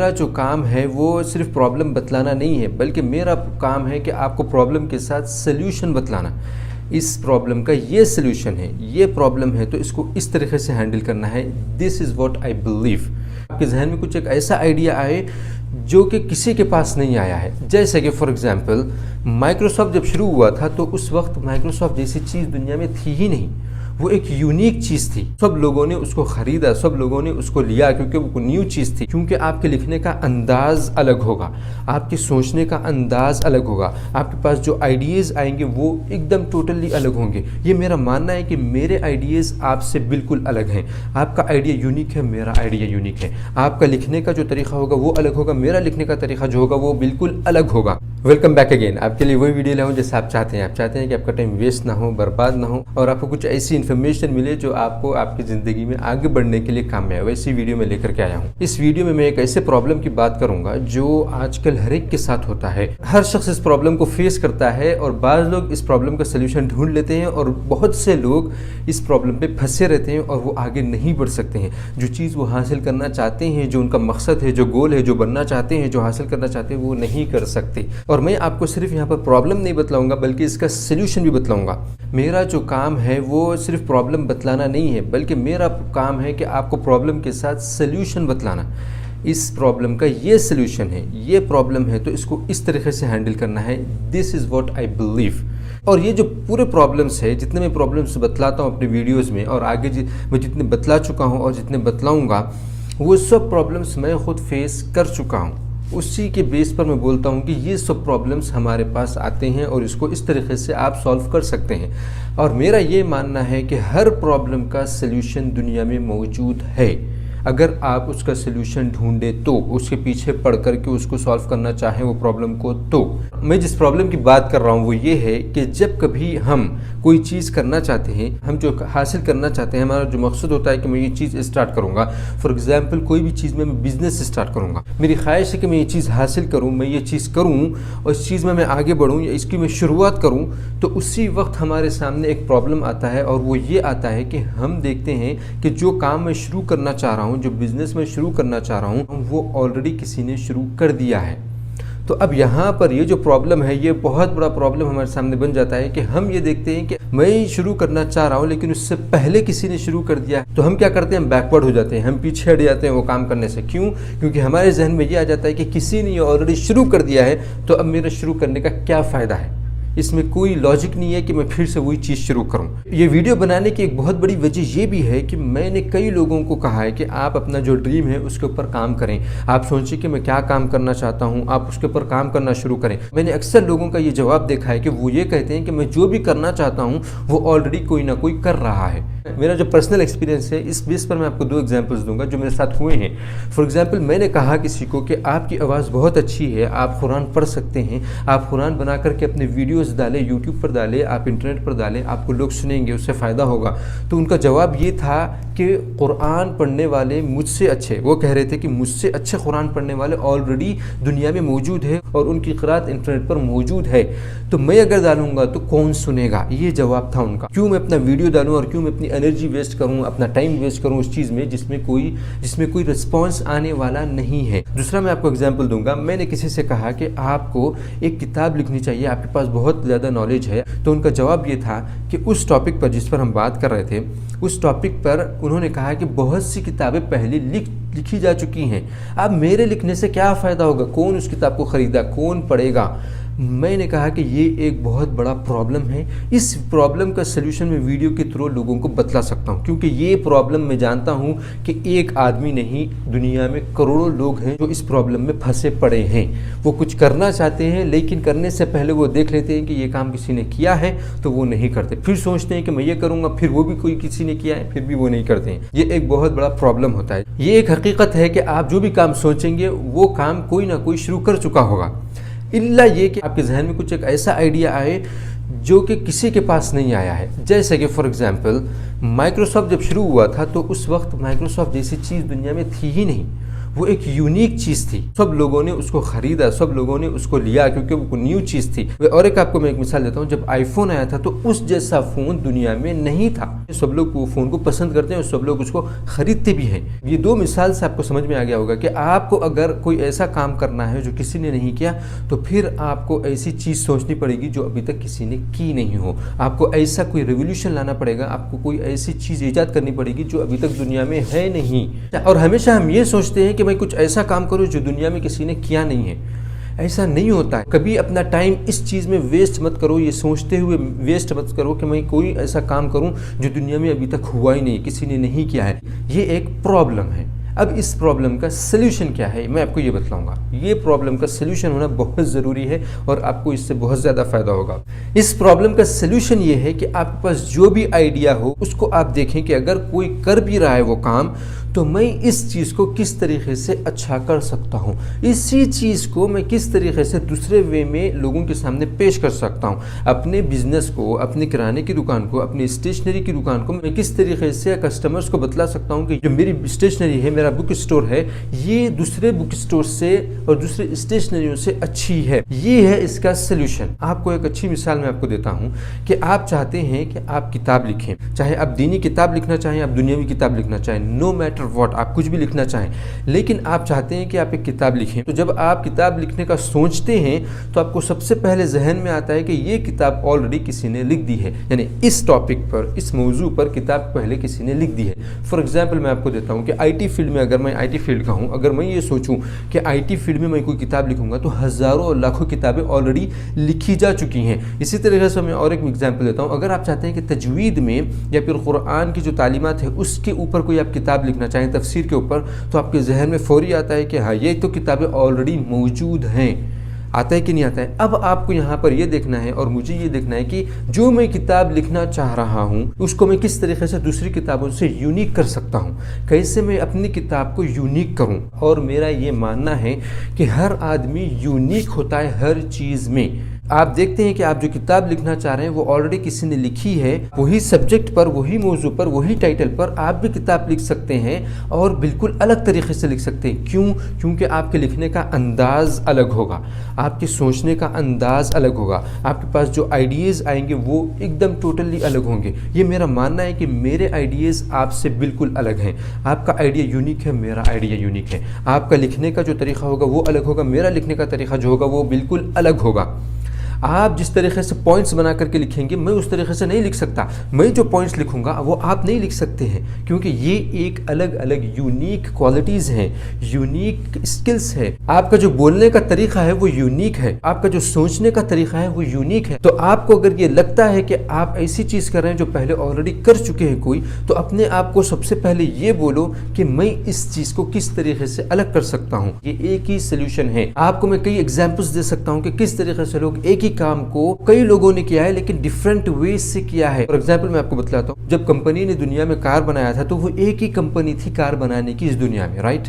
मेरा जो काम है वो सिर्फ प्रॉब्लम बतलाना नहीं है, बल्कि मेरा काम है कि आपको प्रॉब्लम के साथ सल्यूशन बतलाना। इस प्रॉब्लम का ये सल्यूशन है, ये प्रॉब्लम है तो इसको इस तरीके से हैंडल करना है। This is what I believe. आपके जहन में कुछ एक ऐसा आइडिया आए जो कि किसी के पास नहीं आया है। जैसे कि फॉर एग्जांपल माइक्रोसॉफ्ट जब शुरू हुआ था तो उस वक्त माइक्रोसॉफ्ट जैसी चीज़ दुनिया में थी ही नहीं। वो एक यूनिक चीज़ थी, सब लोगों ने उसको ख़रीदा, सब लोगों ने उसको लिया क्योंकि वो न्यू चीज़ थी। क्योंकि आपके लिखने का अंदाज़ अलग होगा, आपके सोचने का अंदाज़ अलग होगा, आपके पास जो आइडियाज़ आएंगे वो एकदम टोटली अलग होंगे। ये मेरा मानना है कि मेरे आइडियाज़ आपसे बिल्कुल अलग हैं। आपका आइडिया यूनिक है, मेरा आइडिया यूनिक है। आपका लिखने का जो तरीका होगा वो अलग होगा, मेरा लिखने का तरीका जो होगा वो बिल्कुल अलग होगा। Welcome back again. आपके लिए वही वीडियो लाऊं जैसे आप चाहते हैं। आप चाहते हैं कि आपका टाइम वेस्ट ना हो, बर्बाद ना हो और आपको कुछ ऐसी इन्फॉर्मेशन मिले जो आपको आपकी ज़िंदगी में आगे बढ़ने के लिए काम में आए। वैसी वीडियो में लेकर के आया हूँ। इस वीडियो में मैं एक ऐसे प्रॉब्लम की बात करूँगा जो आजकल हर एक के साथ होता है। हर शख्स इस प्रॉब्लम को फेस करता है और बाज़ लोग इस प्रॉब्लम का सोल्यूशन ढूंढ लेते हैं और बहुत से लोग इस प्रॉब्लम पे फंसे रहते हैं और वो आगे नहीं बढ़ सकते हैं। जो चीज़ वो हासिल करना चाहते हैं, जो उनका मकसद है, जो गोल है, जो बनना चाहते हैं, जो हासिल करना चाहते हैं, वो नहीं कर सकते। और मैं आपको सिर्फ यहाँ पर प्रॉब्लम नहीं बतलाऊंगा बल्कि इसका सल्यूशन भी बतलाऊंगा। मेरा जो काम है वो सिर्फ प्रॉब्लम बतलाना नहीं है, बल्कि मेरा काम है कि आपको प्रॉब्लम के साथ सल्यूशन बतलाना। इस प्रॉब्लम का ये सल्यूशन है, ये प्रॉब्लम है तो इसको इस तरीके से हैंडल करना है। This is what I believe. और ये जो पूरे प्रॉब्लम्स है, जितने मैं प्रॉब्लम्स बतलाता हूँ अपने वीडियोज़ में और आगे मैं जितने बतला चुका हूँ और जितने बतलाऊँगा, वो सब प्रॉब्लम्स मैं ख़ुद फेस कर चुका हूँ। उसी के बेस पर मैं बोलता हूँ कि ये सब प्रॉब्लम्स हमारे पास आते हैं और इसको इस तरीके से आप सॉल्व कर सकते हैं। और मेरा ये मानना है कि हर प्रॉब्लम का सल्यूशन दुनिया में मौजूद है। अगर आप उसका सल्यूशन ढूंढे तो, उसके पीछे पढ़ कर के उसको सॉल्व करना चाहें वो प्रॉब्लम को, तो मैं जिस प्रॉब्लम की बात कर रहा हूँ वो ये है कि जब कभी हम कोई चीज़ करना चाहते हैं, हम जो हासिल करना चाहते हैं, हमारा जो मकसद होता है कि मैं ये चीज़ स्टार्ट करूँगा। फॉर एग्जांपल कोई भी चीज़ में मैं बिज़नेस स्टार्ट करूँगा, मेरी ख्वाहिश है कि मैं ये चीज़ हासिल करूँ, मैं ये चीज़ करूँ और इस चीज़ में मैं आगे बढ़ूँ या इसकी मैं शुरुआत करूँ। तो उसी वक्त हमारे सामने एक प्रॉब्लम आता है और वो ये आता है कि हम देखते हैं कि जो काम मैं शुरू करना चाह रहा हूँ, जो बिज़नेस में शुरू करना चाह रहा हूँ, वो ऑलरेडी किसी ने शुरू कर दिया है। तो अब यहाँ पर ये जो प्रॉब्लम है, ये बहुत बड़ा प्रॉब्लम हमारे सामने बन जाता है कि हम ये देखते हैं कि मैं शुरू करना चाह रहा हूँ लेकिन उससे पहले किसी ने शुरू कर दिया है। तो हम क्या करते हैं, हम बैकवर्ड हो जाते हैं, हम पीछे हट जाते हैं वो काम करने से। क्यों? क्योंकि हमारे जहन में ये आ जाता है कि किसी ने ऑलरेडी शुरू कर दिया है तो अब मेरा शुरू करने का क्या फ़ायदा है। इसमें कोई लॉजिक नहीं है कि मैं फिर से वही चीज़ शुरू करूं। ये वीडियो बनाने की एक बहुत बड़ी वजह ये भी है कि मैंने कई लोगों को कहा है कि आप अपना जो ड्रीम है उसके ऊपर काम करें। आप सोचिए कि मैं क्या काम करना चाहता हूं, आप उसके ऊपर काम करना शुरू करें। मैंने अक्सर लोगों का ये जवाब देखा है कि वो ये कहते हैं कि मैं जो भी करना चाहता हूँ वो ऑलरेडी कोई ना कोई कर रहा है। मेरा जो पर्सनल एक्सपीरियंस है, इस बेस पर मैं आपको 2 एग्जांपल्स दूंगा जो मेरे साथ हुए हैं। फॉर एग्जांपल, मैंने कहा किसी को कि आपकी आवाज़ बहुत अच्छी है, आप कुरान पढ़ सकते हैं, आप कुरान बना करके अपने वीडियोस डालें, यूट्यूब पर डालें, आप इंटरनेट पर डालें, आपको लोग सुनेंगे, उससे फ़ायदा होगा। तो उनका जवाब ये था कि कुरान पढ़ने वाले मुझसे अच्छे, वो कह रहे थे कि मुझसे अच्छे कुरान पढ़ने वाले ऑलरेडी दुनिया में मौजूद है और उनकी क़िरात इंटरनेट पर मौजूद है, तो मैं अगर डालूंगा तो कौन सुनेगा। ये जवाब था उनका। क्यों मैं अपना वीडियो डालूँ और क्यों मैं अपनी एनर्जी वेस्ट करूं, अपना टाइम वेस्ट करूं उस चीज़ में जिसमें कोई रिस्पॉन्स आने वाला नहीं है। दूसरा मैं आपको एग्जांपल दूंगा। मैंने किसी से कहा कि आपको एक किताब लिखनी चाहिए, आपके पास बहुत ज़्यादा नॉलेज है। तो उनका जवाब ये था कि उस टॉपिक पर जिस पर हम बात कर रहे थे, उस टॉपिक पर उन्होंने कहा कि बहुत सी किताबें पहले लिखी जा चुकी हैं, अब मेरे लिखने से क्या फ़ायदा होगा, कौन उस किताब को ख़रीदा, कौन पढ़ेगा। मैंने कहा कि ये एक बहुत बड़ा प्रॉब्लम है। इस प्रॉब्लम का सलूशन मैं वीडियो के थ्रू लोगों को बतला सकता हूँ, क्योंकि ये प्रॉब्लम मैं जानता हूँ कि एक आदमी नहीं, दुनिया में करोड़ों लोग हैं जो इस प्रॉब्लम में फंसे पड़े हैं। वो कुछ करना चाहते हैं लेकिन करने से पहले वो देख लेते हैं कि ये काम किसी ने किया है तो वो नहीं करते, फिर सोचते हैं कि मैं ये करूँगा, फिर वो भी कोई किसी ने किया है, फिर भी वो नहीं करते हैं। ये एक बहुत बड़ा प्रॉब्लम होता है। ये एक हकीकत है कि आप जो भी काम सोचेंगे वो काम कोई ना कोई शुरू कर चुका होगा, इल्ला ये कि आपके जहन में कुछ एक ऐसा आइडिया आए जो कि किसी के पास नहीं आया है। जैसे कि फॉर एग्जांपल माइक्रोसॉफ्ट जब शुरू हुआ था तो उस वक्त माइक्रोसॉफ्ट जैसी चीज़ दुनिया में थी ही नहीं। वो एक यूनिक चीज़ थी, सब लोगों ने उसको ख़रीदा, सब लोगों ने उसको लिया क्योंकि वो न्यू चीज़ थी। और एक आपको मैं एक मिसाल देता हूँ, जब आईफोन आया था तो उस जैसा फ़ोन दुनिया में नहीं था। सब लोग वो फ़ोन को पसंद करते हैं और सब लोग उसको ख़रीदते भी हैं। ये दो मिसाल से आपको समझ में आ गया होगा कि आपको अगर कोई ऐसा काम करना है जो किसी ने नहीं किया तो फिर आपको ऐसी चीज़ सोचनी पड़ेगी जो अभी तक किसी ने की नहीं हो। आपको ऐसा कोई रेवोल्यूशन लाना पड़ेगा, आपको कोई ऐसी चीज़ ईजाद करनी पड़ेगी जो अभी तक दुनिया में है नहीं। और हमेशा हम ये सोचते हैं कि मैं कुछ ऐसा काम करूँ जो दुनिया में किसी ने किया नहीं है। ऐसा नहीं होता है। कभी अपना टाइम इस चीज़ में वेस्ट मत करो, ये सोचते हुए वेस्ट मत करो कि मैं कोई ऐसा काम करूं जो दुनिया में अभी तक हुआ ही नहीं, किसी ने नहीं किया है। ये एक प्रॉब्लम है। अब इस प्रॉब्लम का सल्यूशन क्या है मैं आपको ये बतलाऊंगा। ये प्रॉब्लम का सल्यूशन होना बहुत ज़रूरी है और आपको इससे बहुत ज़्यादा फ़ायदा होगा। इस प्रॉब्लम का सल्यूशन ये है कि आपके पास जो भी आइडिया हो उसको आप देखें कि अगर कोई कर भी रहा है वो काम, तो मैं इस चीज़ को किस तरीके से अच्छा कर सकता हूँ, इसी चीज़ को मैं किस तरीके से दूसरे वे में लोगों के सामने पेश कर सकता हूँ। अपने बिजनेस को, अपने किराने की दुकान को, अपनी स्टेशनरी की दुकान को मैं किस तरीके से कस्टमर्स को बतला सकता हूँ कि जो मेरी स्टेशनरी है, मेरा बुक स्टोर है, ये दूसरे बुक स्टोर से और दूसरे स्टेशनरियों से अच्छी है। ये है इसका सल्यूशन। आपको एक अच्छी मिसाल मैं आपको देता हूँ कि आप चाहते हैं कि आप किताब लिखें, चाहे आप दीनी किताब लिखना चाहें, आप दुनियावी किताब लिखना चाहें, नो मैटर व्हाट, आप कुछ भी लिखना चाहें, लेकिन आप चाहते हैं कि आप एक किताब लिखें। तो जब आप किताब लिखने का सोचते हैं तो आपको सबसे पहले जहन में आता है कि ये किताब ऑलरेडी किसी ने लिख दी है, यानी इस टॉपिक पर, इस मौजू पर किताब पहले किसी ने लिख दी है। फॉर एग्जाम्पल मैं आपको देता हूँ कि आईटी फील्ड में, अगर मैं आईटी फील्ड का हूँ, अगर मैं ये सोचूं कि आईटी फील्ड में मैं कोई किताब लिखूंगा तो हज़ारों और लाखों किताबें ऑलरेडी लिखी जा चुकी हैं। इसी तरीके से मैं और एक एग्जाम्पल देता हूँ, अगर आप चाहते हैं कि तजवीद में या फिर कुरान की जो तालीमात है उसके ऊपर कोई आप किताब लिखना चाहें, तफसीर के ऊपर, तो आपके जहन में फौरी आता है कि हाँ ये तो किताबें ऑलरेडी मौजूद हैं। आता है कि नहीं आता है? अब आपको यहाँ पर ये देखना है और मुझे ये देखना है कि जो मैं किताब लिखना चाह रहा हूँ उसको मैं किस तरीके से दूसरी किताबों से यूनिक कर सकता हूँ, कैसे मैं अपनी किताब को यूनिक करूँ। और मेरा ये मानना है कि हर आदमी यूनिक होता है हर चीज़ में। आप देखते हैं कि आप जो किताब लिखना चाह रहे हैं वो ऑलरेडी किसी ने लिखी है, वही सब्जेक्ट पर, वही मौजू पर, वही टाइटल पर आप भी किताब लिख सकते हैं और बिल्कुल अलग तरीके से लिख सकते हैं। क्यों? क्योंकि आपके लिखने का अंदाज़ अलग होगा, आपके सोचने का अंदाज़ अलग होगा, आपके पास जो आइडियाज़ आएंगे वो एकदम टोटली अलग होंगे। ये मेरा मानना है कि मेरे आइडियाज़ आपसे बिल्कुल अलग हैं। आपका आइडिया यूनिक है, मेरा आइडिया यूनिक है। आपका लिखने का जो तरीका होगा वो अलग होगा, मेरा लिखने का तरीका जो होगा वो बिल्कुल अलग होगा। आप जिस तरीके से पॉइंट्स बना करके लिखेंगे मैं उस तरीके से नहीं लिख सकता। मैं जो पॉइंट्स लिखूंगा वो आप नहीं लिख सकते हैं, क्योंकि ये एक अलग अलग यूनिक क्वालिटीज़ हैं, यूनिक स्किल्स है। आपका जो बोलने का तरीका है वो यूनिक है, आपका जो सोचने का तरीका है वो यूनिक है। तो आपको अगर ये लगता है कि आप ऐसी चीज़ कर रहे हैं जो पहले ऑलरेडी कर चुके हैं कोई, तो अपने आप को सबसे पहले ये बोलो कि मैं इस चीज़ को किस तरीके से अलग कर सकता हूँ। ये एक ही सोल्यूशन है। आपको मैं कई एग्जाम्पल्स दे सकता हूँ कि किस तरीके से लोग एक काम को कई लोगों ने किया है लेकिन डिफरेंट वे से किया है। फॉर एग्जाम्पल मैं आपको बतलाता हूँ, जब कंपनी ने दुनिया में कार बनाया था तो वो एक ही कंपनी थी कार बनाने की इस दुनिया में, राइट।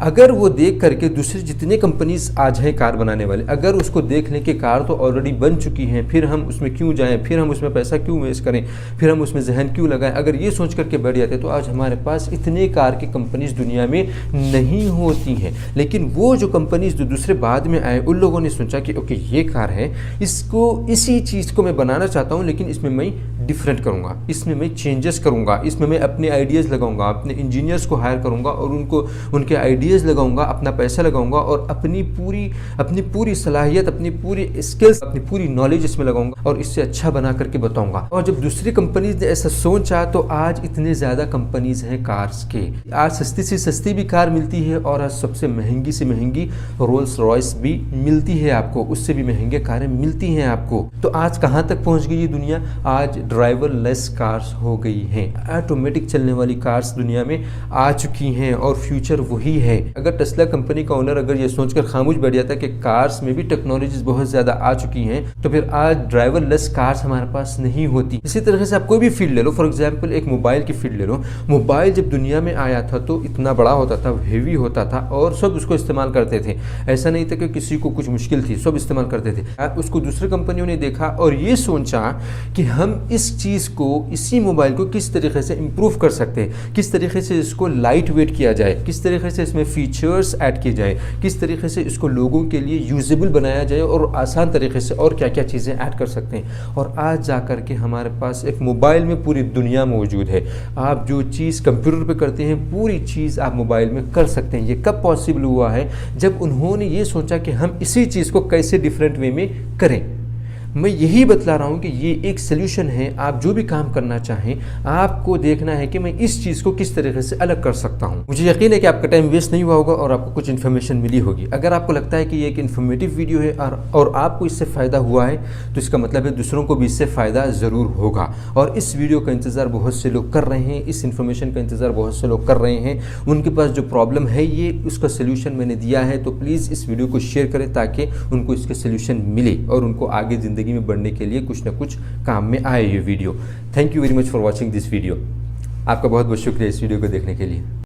अगर वो देख करके दूसरे जितने कंपनीज आज हैं कार बनाने वाले, अगर उसको देख लें कि कार तो ऑलरेडी बन चुकी हैं, फिर हम उसमें क्यों जाएं, फिर हम उसमें पैसा क्यों वेस्ट करें, फिर हम उसमें जहन क्यों लगाएं, अगर ये सोच करके बैठ जाते तो आज हमारे पास इतने कार की कंपनीज दुनिया में नहीं होती हैं। लेकिन वो जो कंपनीज जो दूसरे बाद में आए उन लोगों ने सोचा कि ओके ये कार है, इसको इसी चीज़ को मैं बनाना चाहता हूँ लेकिन इसमें मैं डिफरेंट करूँगा, इसमें मैं चेंजेस करूँगा, इसमें मैं अपने आइडियाज़ लगाऊंगा, अपने इंजीनियर्स को हायर करूँगा और उनको उनके आइडियाज़ लगाऊंगा, अपना पैसा लगाऊंगा और अपनी पूरी सलाहियत, अपनी पूरी स्किल्स, अपनी पूरी नॉलेज इसमें लगाऊंगा और इससे अच्छा बना करके बताऊंगा। और जब दूसरी कंपनीज ने ऐसा सोचा तो आज इतने ज़्यादा कंपनीज हैं कार्स के। आज सस्ती से सस्ती भी कार मिलती है और आज सबसे महंगी से महंगी रोल्स रॉयस भी मिलती है आपको, उससे भी महंगे कारें मिलती हैं आपको। तो आज कहाँ तक पहुँच गई ये दुनिया? आज ड्राइवर लेस कार्स हो गई हैं, ऑटोमेटिक चलने वाली कार्स दुनिया में आ चुकी हैं और फ्यूचर वही है। अगर टेस्ला कंपनी का ओनर अगर ये सोचकर खामोश बैठ जाता है कि कार्स में भी टेक्नोलॉजीज बहुत ज़्यादा आ चुकी हैं तो फिर आज ड्राइवर लेस कार्स हमारे पास नहीं होती। इसी तरीके से आप कोई भी फील्ड ले लो, फॉर एग्जांपल एक मोबाइल की फील्ड ले लो। मोबाइल जब दुनिया में आया था तो इतना बड़ा होता था, हेवी होता था और सब उसको इस्तेमाल करते थे। ऐसा नहीं था कि किसी को कुछ मुश्किल थी, सब इस्तेमाल करते थे। उसको दूसरी कंपनियों ने देखा और ये सोचा कि हम इस चीज़ को, इसी मोबाइल को किस तरीके से इम्प्रूव कर सकते हैं, किस तरीके से इसको लाइट वेट किया जाए, किस तरीके से इसमें इसमें फीचर्स ऐड किए जाए, किस तरीके से इसको लोगों के लिए यूजेबल बनाया जाए और आसान तरीके से और क्या क्या चीज़ें ऐड कर सकते हैं। और आज जा कर के हमारे पास एक मोबाइल में पूरी दुनिया मौजूद है। आप जो चीज़ कंप्यूटर पे करते हैं पूरी चीज़ आप मोबाइल में कर सकते हैं। ये कब पॉसिबल हुआ है? जब उन्होंने ये सोचा कि हम इसी चीज़ को कैसे डिफरेंट वे में करें। मैं यही बतला रहा हूँ कि ये एक सल्यूशन है। आप जो भी काम करना चाहें आपको देखना है कि मैं इस चीज़ को किस तरीके से अलग कर सकता हूँ। मुझे यकीन है कि आपका टाइम वेस्ट नहीं हुआ होगा और आपको कुछ इन्फॉर्मेशन मिली होगी। अगर आपको लगता है कि ये एक इन्फॉर्मेटिव वीडियो है और आपको इससे फ़ायदा हुआ है तो इसका मतलब है दूसरों को भी इससे फ़ायदा ज़रूर होगा। और इस वीडियो का इंतज़ार बहुत से लोग कर रहे हैं, इस इन्फॉर्मेशन का इंतज़ार बहुत से लोग कर रहे हैं। उनके पास जो प्रॉब्लम है ये उसका सोल्यूशन मैंने दिया है, तो प्लीज़ इस वीडियो को शेयर करें ताकि उनको इसके सोल्यूशन मिले और उनको आगे ज़िंदगी में बढ़ने के लिए कुछ ना कुछ काम में आए ये video. Thank you very much for watching this video. आपका बहुत बहुत शुक्रिया इस वीडियो को देखने के लिए।